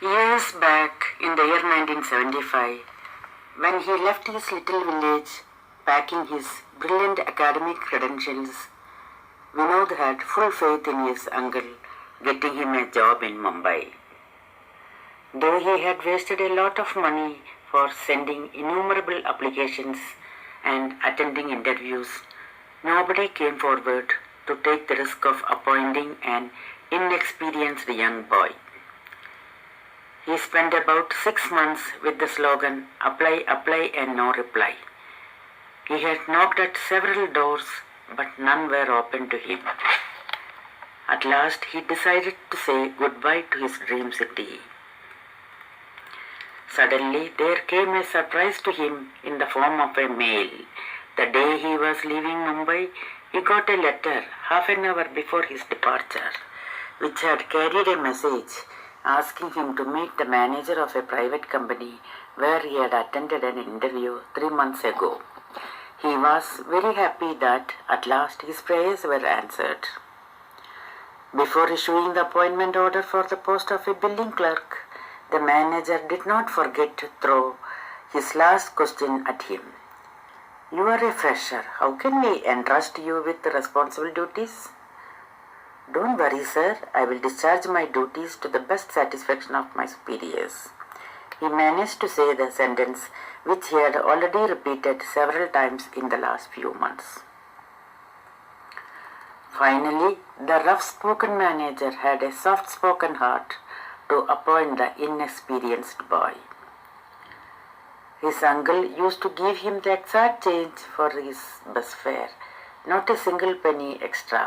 Years back in the year 1975, when he left his little village packing his brilliant academic credentials, Vinod had full faith in his uncle getting him a job in Mumbai. Though he had wasted a lot of money for sending innumerable applications and attending interviews, nobody came forward to take the risk of appointing an inexperienced young boy. He spent about 6 months with the slogan, "Apply, apply and no reply." He had knocked at several doors, but none were open to him. At last he decided to say goodbye to his dream city. Suddenly there came a surprise to him in the form of a mail. The day he was leaving Mumbai, he got a letter half an hour before his departure, which had carried a message asking him to meet the manager of a private company where he had attended an interview 3 months ago. He was very happy that at last his prayers were answered. Before issuing the appointment order for the post of a billing clerk, the manager did not forget to throw his last question at him. "You are a fresher. How can we entrust you with responsible duties?" "Don't worry, sir. I will discharge my duties to the best satisfaction of my superiors." He managed to say the sentence which he had already repeated several times in the last few months. Finally, the rough-spoken manager had a soft-spoken heart to appoint the inexperienced boy. His uncle used to give him the exact change for his bus fare, not a single penny extra,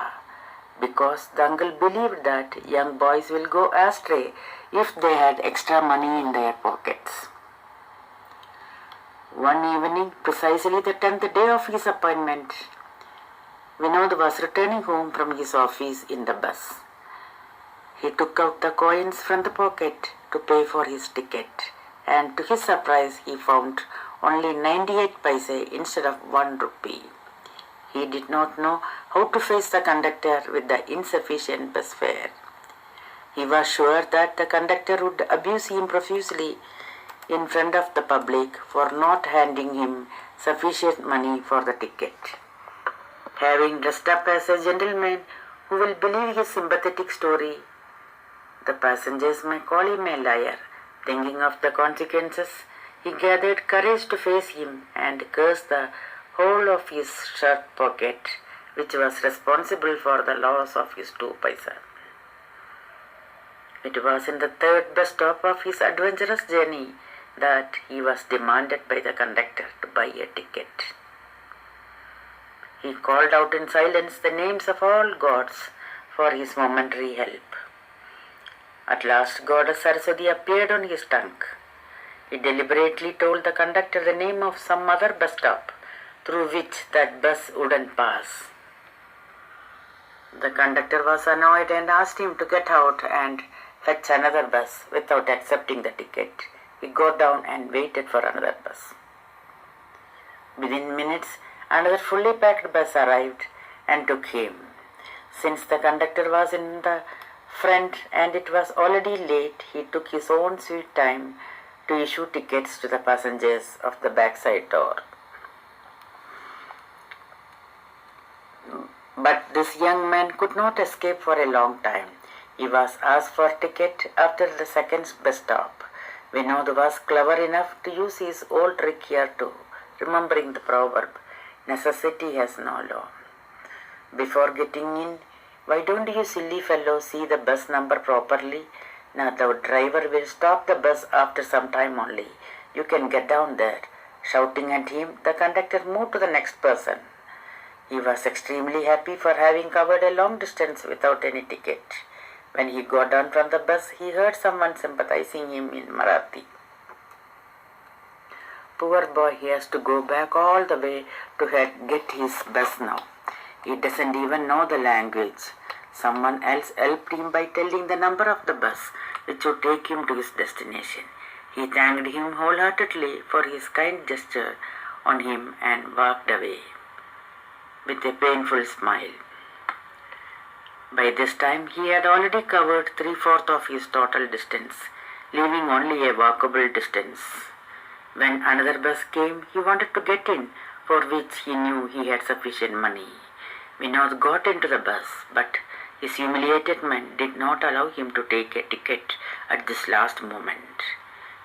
because the uncle believed that young boys will go astray if they had extra money in their pockets. One evening, precisely the 10th day of his appointment, Vinod was returning home from his office in the bus. He took out the coins from the pocket to pay for his ticket, and to his surprise he found only 98 paise instead of 1 rupee. He did not know how to face the conductor with the insufficient bus fare. He was sure that the conductor would abuse him profusely in front of the public for not handing him sufficient money for the ticket. Having dressed up as a gentleman who will believe his sympathetic story, the passengers may call him a liar. Thinking of the consequences, he gathered courage to face him and cursed the whole of his shirt pocket, which was responsible for the loss of his 2 paise. It was in the 3rd bus stop of his adventurous journey that he was demanded by the conductor to buy a ticket. He called out in silence the names of all gods for his momentary help. At last Goddess Saraswati appeared on his tongue. He deliberately told the conductor the name of some other bus stop through which that bus wouldn't pass. The conductor was annoyed and asked him to get out and fetch another bus without accepting the ticket. He got down and waited for another bus. Within minutes, another fully packed bus arrived and took him. Since the conductor was in the front and it was already late, he took his own sweet time to issue tickets to the passengers of the backside door. But this young man could not escape for a long time. He was asked for a ticket after the 2nd bus stop. Vinod was clever enough to use his old trick here too, remembering the proverb, "Necessity has no law." Before getting in, "Why don't you silly fellow see the bus number properly? Now the driver will stop the bus after some time only. You can get down there." Shouting at him, the conductor moved to the next person. He was extremely happy for having covered a long distance without any ticket. When he got down from the bus, he heard someone sympathizing him in Marathi. "Poor boy, he has to go back all the way to get his bus now. He doesn't even know the language." Someone else helped him by telling the number of the bus which would take him to his destination. He thanked him wholeheartedly for his kind gesture on him and walked away with a painful smile. By this time he had already covered 3/4 of his total distance, leaving only a walkable distance. When another bus came, he wanted to get in, for which he knew he had sufficient money. Vinod got into the bus, but his humiliated mind did not allow him to take a ticket at this last moment.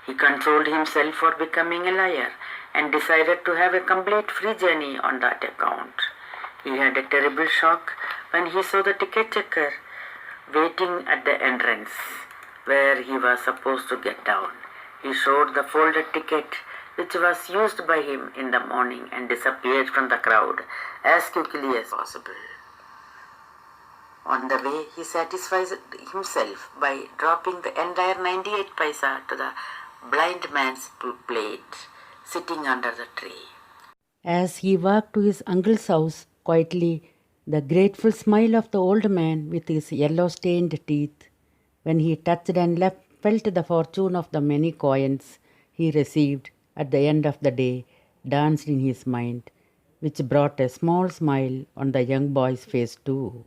He controlled himself for becoming a liar and decided to have a complete free journey on that account. He had a terrible shock when he saw the ticket checker waiting at the entrance where he was supposed to get down. He showed the folded ticket which was used by him in the morning and disappeared from the crowd as quickly as possible. On the way, he satisfied himself by dropping the entire 98 paisa to the blind man's plate sitting under the tree. As he walked to his uncle's house quietly, the grateful smile of the old man with his yellow-stained teeth, when he touched and felt the fortune of the many coins he received at the end of the day, danced in his mind, which brought a small smile on the young boy's face too.